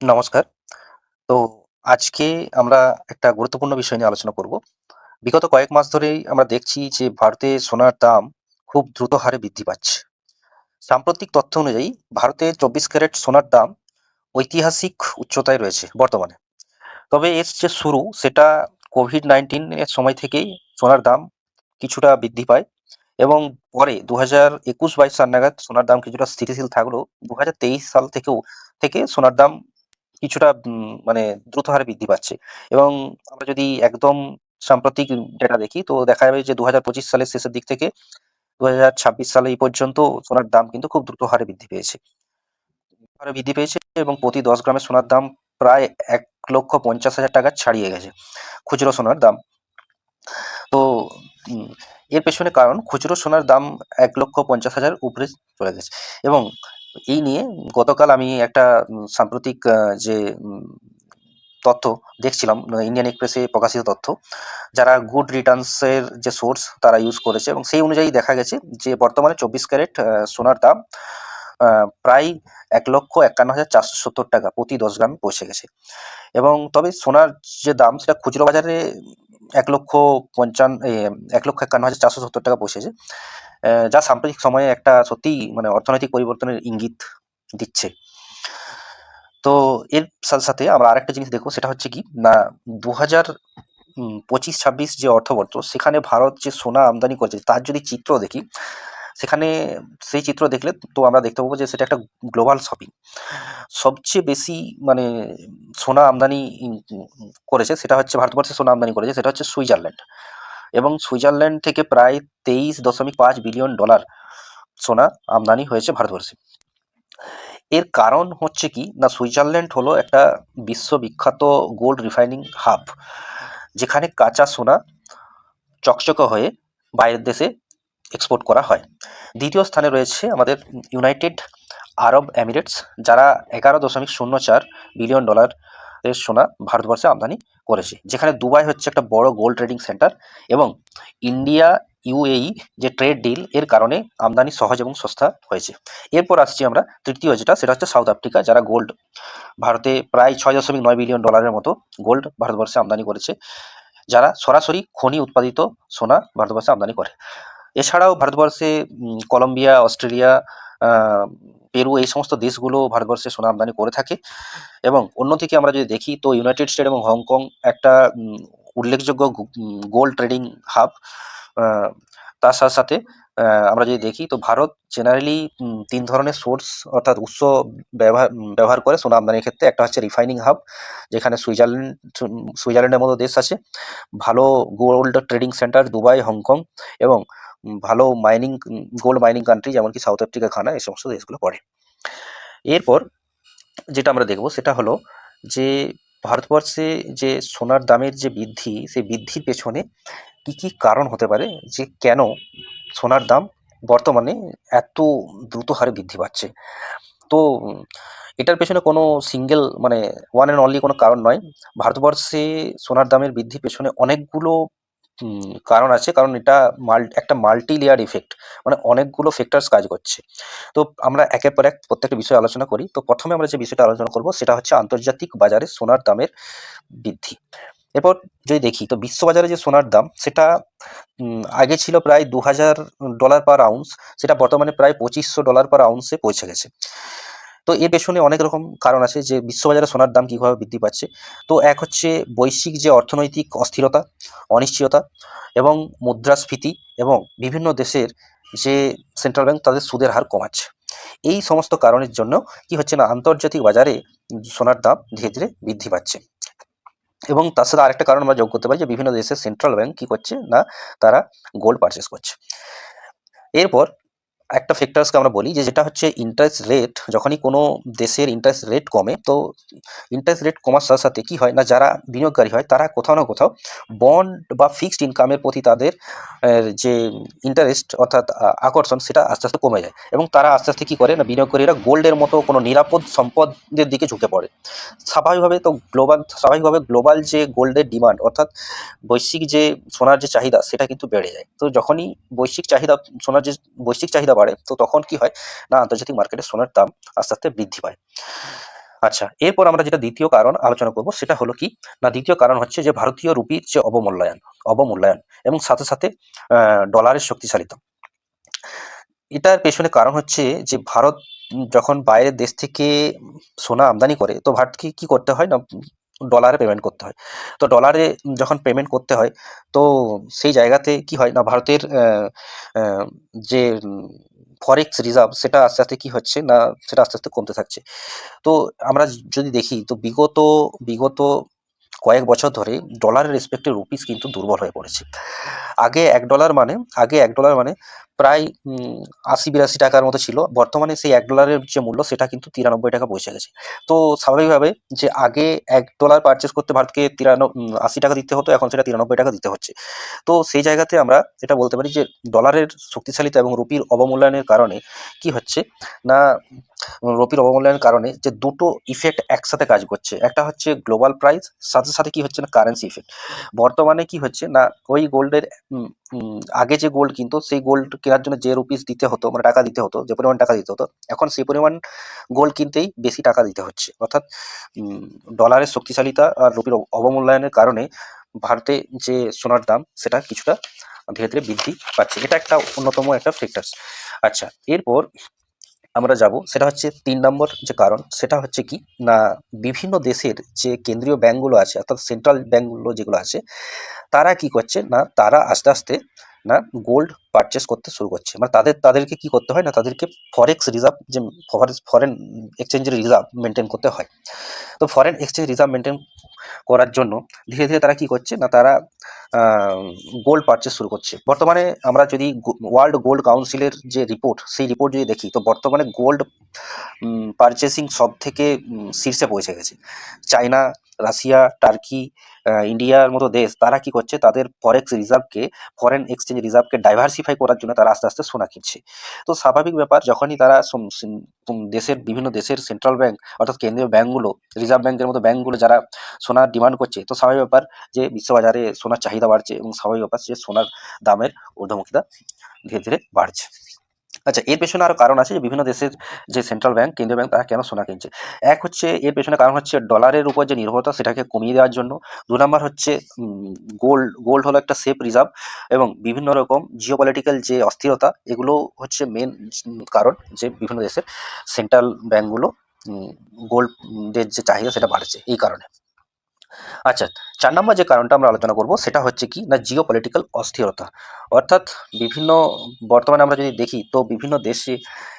নমস্কার। তো আজকে আমরা একটা গুরুত্বপূর্ণ বিষয় নিয়ে আলোচনা করব। বিগত কয়েক মাস ধরেই আমরা দেখছি যে ভারতে সোনার দাম খুব দ্রুত হারে বৃদ্ধি পাচ্ছে। সাম্প্রতিক তথ্য অনুযায়ী ভারতে ২৪ ক্যারেট সোনার দাম ঐতিহাসিক উচ্চতায় রয়েছে বর্তমানে। তবে এর যে শুরু সেটা কোভিড-19 এর সময় থেকেই সোনার দাম কিছুটা বৃদ্ধি পায় এবং পরে ২০২১-২২ সাল নাগাদ সোনার দাম কিছুটা স্থিতিশীল থাকলেও ২০২৩ সাল থেকে সোনার দাম কিছুটা মানে দ্রুত হারে বৃদ্ধি পাচ্ছে এবং আমরা যদি একদম সাম্প্রতিক ডেটা দেখি তো দেখা যাবে যে ২০২৫ সালের শেষের দিক থেকে ২০২৬ সালে এই পর্যন্ত সোনার দাম কিন্তু খুব দ্রুত হারে বৃদ্ধি পেয়েছে এবং প্রতি ১০ গ্রামের সোনার দাম প্রায় ১,৫০,০০০ টাকা ছাড়িয়ে গেছে খুচরো সোনার দাম। তো উম এর পেছনে কারণ খুচরো সোনার দাম ১,৫০,০০০ উপরে চলে গেছে এবং এই নিয়ে গতকাল আমি একটা সাম্প্রতিক যে তথ্য দেখছিলাম ইন্ডিয়ান এক্সপ্রেসে প্রকাশিত তথ্য। যারা গুড রিটার্নস এর যে সোর্স তারা ইউজ করেছে এবং সেই অনুযায়ী দেখা গেছে যে বর্তমানে ২৪ ক্যারেট সোনার দাম প্রায় ১,৫১,৪৭০ টাকা প্রতি ১০ গ্রামে পৌঁছে গেছে এবং তবে সোনার যে দাম সেটা খুচরো বাজারে ১,৫১,৪৭০ টাকা পৌঁছেছে। যা সাম্প্রতিক সময়ে একটা সত্যিই মানে অর্থনৈতিক পরিবর্তনের ইঙ্গিত দিচ্ছে। তো এর সাথে, সাথে আমরা আরেকটা জিনিস দেখব সেটা হচ্ছে কি না ২০০০ ২৫-২৬ যে অর্থবর্ষ সেখানে ভারত যে সোনা আমদানি করেছে তার যদি চিত্র দেখি, সেখানে সেই চিত্র দেখলে তো আমরা দেখতে পাবো যে সেটা একটা গ্লোবাল শপিং। সবচেয়ে বেশি মানে সোনা আমদানি করেছে সেটা হচ্ছে ভারতবর্ষে সোনা আমদানি করেছে সেটা হচ্ছে সুইজারল্যান্ড এবং সুইজারল্যান্ড থেকে প্রায় $২৩.৫ বিলিয়ন সোনা আমদানি হয়েছে ভারতবর্ষে। এর কারণ হচ্ছে কি না সুইজারল্যান্ড হলো একটা বিশ্ববিখ্যাত গোল্ড রিফাইনিং হাব, যেখানে কাঁচা সোনা চকচকে হয়ে বাইরের দেশে এক্সপোর্ট করা হয়। দ্বিতীয় স্থানে রয়েছে আমাদের ইউনাইটেড আরব এমিরেটস, যারা $11.04 বিলিয়ন এর সোনা ভারতবর্ষে আমদানি করেছে, যেখানে দুবাই হচ্ছে একটা বড় গোল্ড ট্রেডিং সেন্টার এবং ইন্ডিয়া ইউএই যে ট্রেড ডিল এর কারণে আমদানি সহজ এবং সস্তা হয়েছে। এরপর আসছি আমরা তৃতীয় যেটা সেটা হচ্ছে সাউথ আফ্রিকা, যারা গোল্ড ভারতে প্রায় $6.৯ বিলিয়ন মতো গোল্ড ভারতবর্ষে আমদানি করেছে, যারা সরাসরি খনি উৎপাদিত সোনা ভারতবর্ষে আমদানি করে। এছাড়াও ভারতবর্ষে কলম্বিয়া, অস্ট্রেলিয়া, পেরু এই সমস্ত দেশগুলো ভারতবর্ষে সোনা আমদানি করে থাকে এবং অন্যদিকে আমরা যদি দেখি তো ইউনাইটেড স্টেট এবং হংকং একটা উল্লেখযোগ্য গোল্ড ট্রেডিং হাব। তার সাথে সাথে আমরা যদি দেখি তো ভারত জেনারেলি ৩ ধরনের সোর্স অর্থাৎ উৎস ব্যবহার করে সোনা আমদানির ক্ষেত্রে। একটা হচ্ছে রিফাইনিং হাব, যেখানে সুইজারল্যান্ডের মতো দেশ আছে, ভালো gold trading centre Dubai, Hong Kong এবং ভালো গোল্ড মাইনিং কান্ট্রি যেমন কি সাউথ আফ্রিকা, ঘানা এই সমস্ত দেশগুলো পড়ে। এরপর যেটা আমরা দেখব সেটা হলো যে ভারতবর্ষে যে সোনার দামের যে বৃদ্ধি, সেই বৃদ্ধির পেছনে কি, কি কারণ হতে পারে যে কেন সোনার দাম বর্তমানে এত দ্রুত হারে বৃদ্ধি পাচ্ছে। তো এটার পেছনে কোনো সিঙ্গেল মানে ওয়ান অ্যান্ড অনলি কোনো কারণ নয়। ভারতবর্ষে সোনার দামের বৃদ্ধির পেছনে অনেকগুলো কারণ আছে। কারণ এটা একটা মাল্টি লেয়ার ইফেক্ট, মানে অনেকগুলো ফ্যাক্টরস কাজ করছে। তো আমরা একের পর এক প্রত্যেকটা বিষয় আলোচনা করি। তো প্রথমে আমরা যে বিষয়টা আলোচনা করব সেটা হচ্ছে আন্তর্জাতিক বাজারে সোনার দামের বৃদ্ধি। এরপর যদি দেখি তো বিশ্ববাজারে যে সোনার দাম সেটা আগে ছিল প্রায় $২,০০০ পার আউন্স, সেটা বর্তমানে প্রায় $২৫০০ পার আউন্সে পৌঁছে গেছে। তো এর পেছনে অনেক রকম কারণ আছে যে বিশ্ববাজারে সোনার দাম কিভাবে বৃদ্ধি পাচ্ছে। তো এক হচ্ছে বৈশ্বিক যে অর্থনৈতিক অস্থিরতা, অনিশ্চয়তা এবং মুদ্রাস্ফীতি এবং বিভিন্ন দেশের যে সেন্ট্রাল ব্যাংক তাদের সুদের হার কমাচ্ছে। এই সমস্ত কারণের জন্য কি হচ্ছে না আন্তর্জাতিক বাজারে সোনার দাম ধীরে ধীরে বৃদ্ধি পাচ্ছে। এবং তার সাথে আরেকটা কারণ আমরা যোগ করতে পারি যে বিভিন্ন দেশের সেন্ট্রাল ব্যাংক কি করছে না তারা গোল্ড পারচেস করছে। এরপর একটা ফ্যাক্টরসকে আমরা বলি যে যেটা হচ্ছে ইন্টারেস্ট রেট। যখনই কোনো দেশের ইন্টারেস্ট রেট কমে তো ইন্টারেস্ট রেট কমার সাথে সাথে কি হয় না যারা বিনিয়োগকারী হয় তারা কোথাও না কোথাও বন্ড বা ফিক্সড ইনকামের প্রতি তাদের যে ইন্টারেস্ট অর্থাৎ আকর্ষণ সেটা আস্তে আস্তে কমে যায় এবং তারা আস্তে আস্তে কি করে না বিনিয়োগকারীরা গোল্ডের মতো কোনো নিরাপদ সম্পদের দিকে ঝুঁকে পড়ে। স্বাভাবিকভাবে গ্লোবাল যে গোল্ডের ডিমান্ড অর্থাৎ বৈশ্বিক যে সোনার যে চাহিদা সেটা কিন্তু বেড়ে যায়। তো যখনই সোনার যে বৈশ্বিক চাহিদা বাড়ে তো তখন কি হয় না আন্তর্জাতিক মার্কেটে সোনার দাম আস্তে আস্তে বৃদ্ধি পায়। আচ্ছা, এরপর আমরা যেটা দ্বিতীয় কারণ আলোচনা করব সেটা হলো কি না, দ্বিতীয় কারণ হচ্ছে যে ভারতীয় রুপির যে অবমূল্যায়ন এবং সাথে সাথে ডলারের শক্তিশালীতা। এটার পেছনে কারণ হচ্ছে যে ভারত যখন বাইরের দেশ থেকে সোনা আমদানি করে, তো ভারতকে কি করতে হয় না, ডলারে পেমেন্ট করতে হয়। তো ডলারে যখন পেমেন্ট করতে হয়, তো সেই জায়গাতে কি হয় না, ভারতের আহ, যে ফরেক্স রিজার্ভ সেটা আস্তে আস্তে কি হচ্ছে না, সেটা আস্তে আস্তে কমতে থাকছে। তো আমরা যদি দেখি তো বিগত বিগত কয়েক বছর ধরে ডলারের রেসপেক্টে রুপিস কিন্তু দুর্বল হয়ে পড়েছে। আগে এক ডলার মানে আগে এক ডলার মানে প্রায় ৮০-৮২ টাকার মতো ছিল। বর্তমানে সেই এক ডলারের যে মূল্য সেটা কিন্তু ৯৩ টাকা পৌঁছে গেছে। তো স্বাভাবিকভাবে যে আগে এক ডলার পারচেস করতে ভারতকে ৮০ টাকা দিতে হতো, এখন সেটা ৯৩ টাকা দিতে হচ্ছে। তো সেই জায়গাতে আমরা এটা বলতে পারি যে ডলারের শক্তিশালীতা এবং রুপির অবমূল্যায়নের কারণে কি হচ্ছে না, রুপির অবমূল্যায়নের কারণে যে দুটো ইফেক্ট একসাথে কাজ করছে। একটা হচ্ছে গ্লোবাল প্রাইস, সাথে সাথে কি হচ্ছে না, কারেন্সি ইফেক্ট। বর্তমানে কি হচ্ছে না, ওই গোল্ডের আগে যে গোল্ড কিনতো সেই গোল্ড কেনার জন্য যে রুপিস দিতে হতো, মানে টাকা দিতে হতো, যে পরিমাণ টাকা দিতে হতো, এখন সেই পরিমাণ গোল্ড কিনতেই বেশি টাকা দিতে হচ্ছে। অর্থাৎ ডলারের শক্তিশালীতা আর রুপির অবমূল্যায়নের কারণে ভারতে যে সোনার দাম সেটা কিছুটা ধীরে ধীরে বৃদ্ধি পাচ্ছে। এটা একটা অন্যতম একটা ফ্যাক্টরস। আচ্ছা, এরপর আমরা যাব সেটা হচ্ছে ৩ নম্বর যে কারণ সেটা হচ্ছে কি না, বিভিন্ন দেশের যে কেন্দ্রীয় ব্যাংকগুলো আছে, অর্থাৎ সেন্ট্রাল ব্যাংকগুলো যেগুলো আছে, তারা কি করছে না, তারা আস্তে আস্তে না গোল্ড পারচেস করতে শুরু করছে। মানে তাদেরকে কি করতে হয় না, তাদেরকে ফরেক্স রিজার্ভ, যে ফরেন এক্সচেঞ্জের রিজার্ভ মেনটেন করতে হয়। তো ফরেন এক্সচেঞ্জ রিজার্ভ মেনটেন করার জন্য ধীরে ধীরে তারা কি করছে না, তারা গোল্ড পারচেস শুরু করছে। বর্তমানে আমরা যদি ওয়ার্ল্ড গোল্ড কাউন্সিলের যে রিপোর্ট, সেই রিপোর্ট যদি দেখি, তো বর্তমানে গোল্ড পারচেসিং সব থেকে শীর্ষে পৌঁছে গেছে। চায়না, রাশিয়া, টার্কি, ইন্ডিয়ার মতো দেশ, তারা কি করছে, তাদের ফরেক্স রিজার্ভকে, ফরেন এক্সচেঞ্জ রিজার্ভকে ডাইভার্সিফাই করার জন্য তারা আস্তে আস্তে সোনা কিনছে। তো স্বাভাবিক ব্যাপার, যখনই তারা দেশের বিভিন্ন দেশের সেন্ট্রাল ব্যাংক, অর্থাৎ কেন্দ্রীয় ব্যাংকগুলো, রিজার্ভ ব্যাংকের মতো ব্যাংকগুলো যারা সোনার ডিমান্ড করছে, তো স্বাভাবিক ব্যাপার যে বিশ্ববাজারে সোনার চাহিদা বাড়ছে এবং স্বাভাবিক ব্যাপার যে সোনার দামের ঊর্ধ্বমুখিতা ধীরে ধীরে বাড়ছে। আচ্ছা, এর পেছনে আরো কারণ আছে যে বিভিন্ন দেশের যে সেন্ট্রাল ব্যাংক, কেন্দ্রীয় ব্যাংক, তারা কেন সোনা কিনছে। এক হচ্ছে এর পেছনে কারণ হচ্ছে ডলারের উপর যে নির্ভরতা সেটাকে কমিয়ে দেওয়ার জন্য। ২ নাম্বার হচ্ছে গোল্ড হলো একটা সেফ রিজার্ভ, এবং বিভিন্ন রকম জিওপলিটিক্যাল যে অস্থিরতা, এগুলো হচ্ছে মেন কারণ যে বিভিন্ন দেশের সেন্ট্রাল ব্যাংকগুলো গোল্ডের যে চাহিদা সেটা বাড়ছে এই কারণে। আচ্ছা, ৪ নম্বর যে কারণটা আমরা আলোচনা করব সেটা হচ্ছে কি না, জিওপলিটিক্যাল অস্থিরতা। অর্থাৎ বিভিন্ন, বর্তমানে আমরা যদি দেখি তো বিভিন্ন দেশে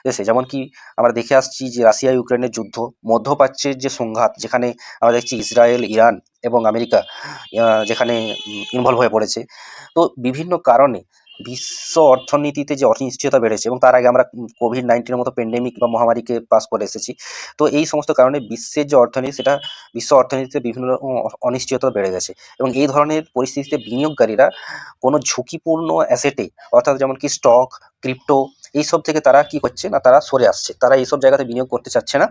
দেশে যেমন কি আমরা দেখে আসছি যে রাশিয়া ইউক্রেনের যুদ্ধ, মধ্যপ্রাচ্যের যে সংঘাত, যেখানে আমরা দেখছি ইসরায়েল, ইরান এবং আমেরিকা যেখানে ইনভলভ হয়ে পড়েছে। তো বিভিন্ন কারণে বিশ্ব অর্থনীতিতে যে অনিশ্চয়তা বেড়েছে, এবং তার আগে আমরা কোভিড-১৯ মতো প্যান্ডেমিক বা মহামারীকে পাস করে এসেছি। তো এই সমস্ত কারণে বিশ্বের যে অর্থনীতি সেটা, বিশ্ব অর্থনীতিতে বিভিন্ন রকম অনিশ্চয়তা বেড়ে গেছে, এবং এই ধরনের পরিস্থিতিতে বিনিয়োগকারীরা কোনো ঝুঁকিপূর্ণ অ্যাসেটে, অর্থাৎ যেমন কি স্টক, ক্রিপ্টো, এইসব থেকে তারা কি করছে না, তারা সরে আসছে, তারা এইসব জায়গাতে বিনিয়োগ করতে চাচ্ছে না।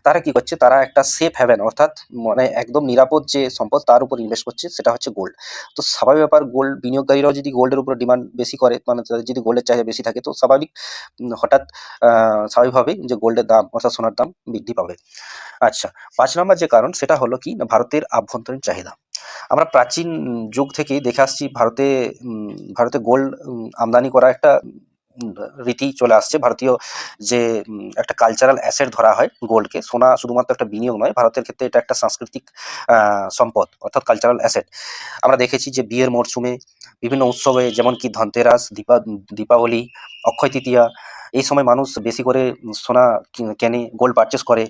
তারা কি করছে, তারা একটা সেফ হ্যাভেন, অর্থাৎ মানে একদম নিরাপদ যে সম্পদ তার উপর ইনভেস্ট করছে, সেটা হচ্ছে গোল্ড। তো স্বাভাবিক ব্যাপার, গোল্ড বিনিয়োগকারীরাও যদি গোল্ডের উপর ডিমান্ড বেশি করে, মানে তাদের যদি গোল্ডের চাহিদা বেশি থাকে, তো স্বাভাবিক হঠাৎ স্বাভাবিকভাবেই যে গোল্ডের দাম, অর্থাৎ সোনার দাম বৃদ্ধি পাবে। আচ্ছা, ৫ নম্বর যে কারণ সেটা হলো কি না, ভারতের আভ্যন্তরীণ চাহিদা। আমরা প্রাচীন যুগ থেকেই দেখে আসছি ভারতে গোল্ড আমদানি করা একটা উম রীতি চলে আসছে। ভারতীয় যে একটা কালচারাল অ্যাসেট ধরা হয় গোল্ডকে। সোনা শুধুমাত্র একটা বিনিয়োগ নয়, ভারতের ক্ষেত্রে এটা একটা সাংস্কৃতিক সম্পদ, অর্থাৎ কালচারাল অ্যাসেট। আমরা দেখেছি যে বিয়ের মরশুমে, বিভিন্ন উৎসবে, যেমন কি ধনতেরাস, দীপাবলি, অক্ষয় তৃতীয়া, এই সময় মানুষ বেশি করে সোনা কেনে, গোল্ড পারচেস করে,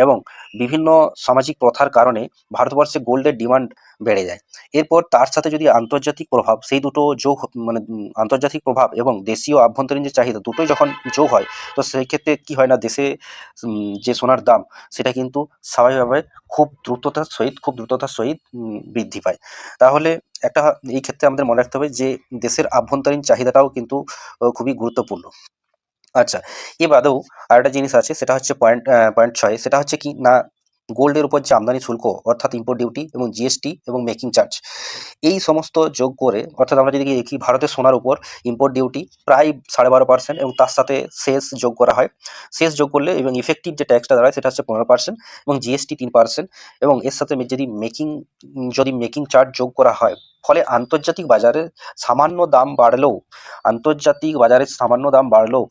এবং বিভিন্ন সামাজিক প্রথার কারণে ভারতবর্ষে গোল্ডের ডিমান্ড বেড়ে যায়। এরপর তার সাথে যদি আন্তর্জাতিক প্রভাব, সেই দুটো যোগ মানে আন্তর্জাতিক প্রভাব এবং দেশীয় আভ্যন্তরীণ যে চাহিদা দুটোই যখন যোগ হয়, তো সেই ক্ষেত্রে কি হয় না, দেশে যে সোনার দাম সেটা কিন্তু স্বাভাবিকভাবে খুব দ্রুততার সহিত বৃদ্ধি পায়। তাহলে একটা, এই ক্ষেত্রে আমাদের মনে রাখতে হবে যে দেশের আভ্যন্তরীণ চাহিদাটাও কিন্তু খুবই গুরুত্বপূর্ণ। আচ্ছা, এ বাদেও আরেকটা জিনিস আছে, সেটা হচ্ছে পয়েন্ট ৬, সেটা হচ্ছে কি না, গোল্ডের উপর যে আমদানি শুল্ক অর্থাৎ ইম্পোর্ট ডিউটি এবং জিএসটি এবং মেকিং চার্জ, এই সমস্ত যোগ করে অর্থাৎ আমরা যদি দেখি ভারতের সোনার উপর ইম্পোর্ট ডিউটি প্রায় 12.5% এবং তার সাথে সেস যোগ করা হয়। সেস যোগ করলে এবং ইফেক্টিভ যে ট্যাক্সটা দাঁড়ায় সেটা হচ্ছে 15% এবং জিএসটি 3%, এবং এর সাথে যদি মেকিং চার্জ যোগ করা হয়, ফলে আন্তর্জাতিক বাজারে সামান্য দাম বাড়লেও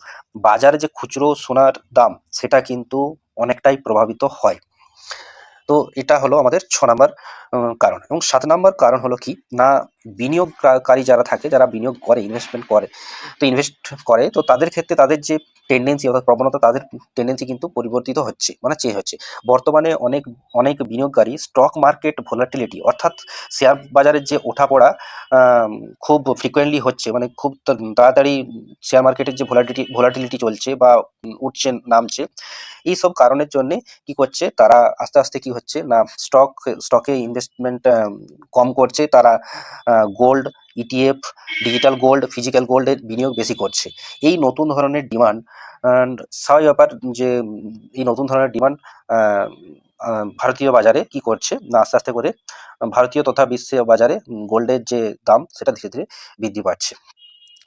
বাজারে যে খুচরো সোনার দাম সেটা কিন্তু অনেকটাই প্রভাবিত হয়। তো এটা হলো আমাদের 6 নম্বর কারণ। এবং 7 নম্বর কারণ হলো কি না, বিনিয়োগকারী যারা থাকে, যারা বিনিয়োগ করে, ইনভেস্ট করে, তো তাদের ক্ষেত্রে তাদের যে টেন্ডেন্সি অর্থাৎ প্রবণতা, তাদের টেন্ডেন্সি কিন্তু পরিবর্তিত হচ্ছে, মানে চেঞ্জ হচ্ছে। বর্তমানে অনেক অনেক বিনিয়োগকারী স্টক মার্কেট ভোলাটিলিটি অর্থাৎ শেয়ার বাজারের যে ওঠাপড়া খুব ফ্রিকোয়েন্টলি হচ্ছে, মানে খুব তাড়াতাড়ি শেয়ার মার্কেটের যে ভোলাটিলিটি চলছে বা উঠছে নামছে, এইসব কারণের জন্য কি করছে তারা আস্তে আস্তে কি হচ্ছে না, স্টকে ইনভেস্টমেন্ট কম করছে, তারা gold, ETF, digital gold, physical গোল্ডের বিনিয়োগ বেশি করছে। এই নতুন ধরনের ডিমান্ড, স্বাভাবিক ব্যাপার যে এই নতুন ধরনের ডিমান্ড ভারতীয় বাজারে কি করছে না, আস্তে আস্তে করে ভারতীয় তথা বিশ্ব বাজারে গোল্ডের যে দাম সেটা ধীরে ধীরে বৃদ্ধি পাচ্ছে।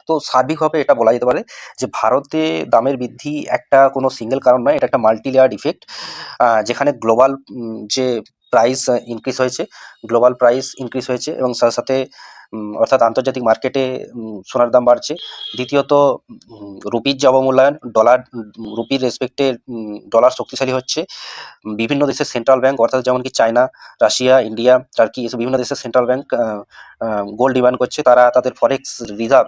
তো সার্বিকভাবে এটা বলা যেতে পারে যে ভারতে দামের বৃদ্ধি একটা কোনো সিঙ্গেল কারণ নয়, এটা একটা মাল্টি লেয়ার্ড ইফেক্ট, যেখানে গ্লোবাল যে প্রাইস ইনক্রিজ হয়েছে এবং সাথে সাথে অর্থাৎ আন্তর্জাতিক মার্কেটে সোনার দাম বাড়ছে। দ্বিতীয়ত রুপির যে অবমূল্যায়ন, রুপির রেসপেক্টে ডলার শক্তিশালী হচ্ছে। বিভিন্ন দেশের সেন্ট্রাল ব্যাংক অর্থাৎ যেমন কি চায়না, রাশিয়া, ইন্ডিয়া, টার্কি, এসব বিভিন্ন দেশের সেন্ট্রাল ব্যাংক গোল্ড ডিমান্ড করছে, তারা তাদের ফরেক্স রিজার্ভ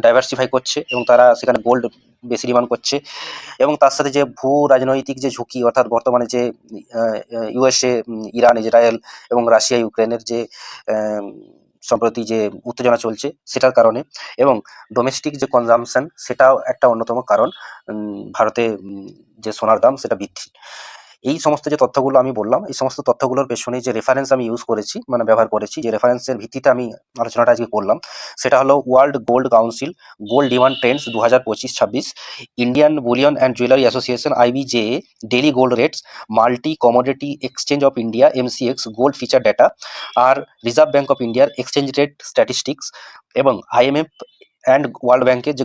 ডাইভার্সিফাই করছে এবং তারা সেখানে গোল্ড বেশি ডিমান্ড করছে। এবং তার সাথে যে ভূ রাজনৈতিক যে ঝুঁকি অর্থাৎ বর্তমানে যে ইউএসএ, ইরান, ইসরায়েল এবং রাশিয়া ইউক্রেনের যে সম্প্রতি যে উত্তেজনা চলছে সেটার কারণে, এবং ডোমেস্টিক যে কনজামশন সেটাও একটা অন্যতম কারণ ভারতে যে সোনার দাম সেটা বৃদ্ধি। এই সমস্ত যে তথ্যগুলো আমি বললাম, এই সমস্ত তথ্যগুলোর পেছনে যে রেফারেন্স আমি ইউজ করেছি, মানে ব্যবহার করেছি, যে রেফারেন্সের ভিত্তিতে আমি আলোচনাটা আজকে করলাম, সেটা হলো world gold council gold demand trends 2025-26, Indian bullion and jewellery association IBJA daily gold rates, multi commodity exchange of India MCX gold feature data, আর রিজার্ভ ব্যাঙ্ক অফ ইন্ডিয়ার এক্সচেঞ্জ রেট স্ট্যাটিস্টিক্স, এবং IMF অ্যান্ড ওয়ার্ল্ড ব্যাংকের যে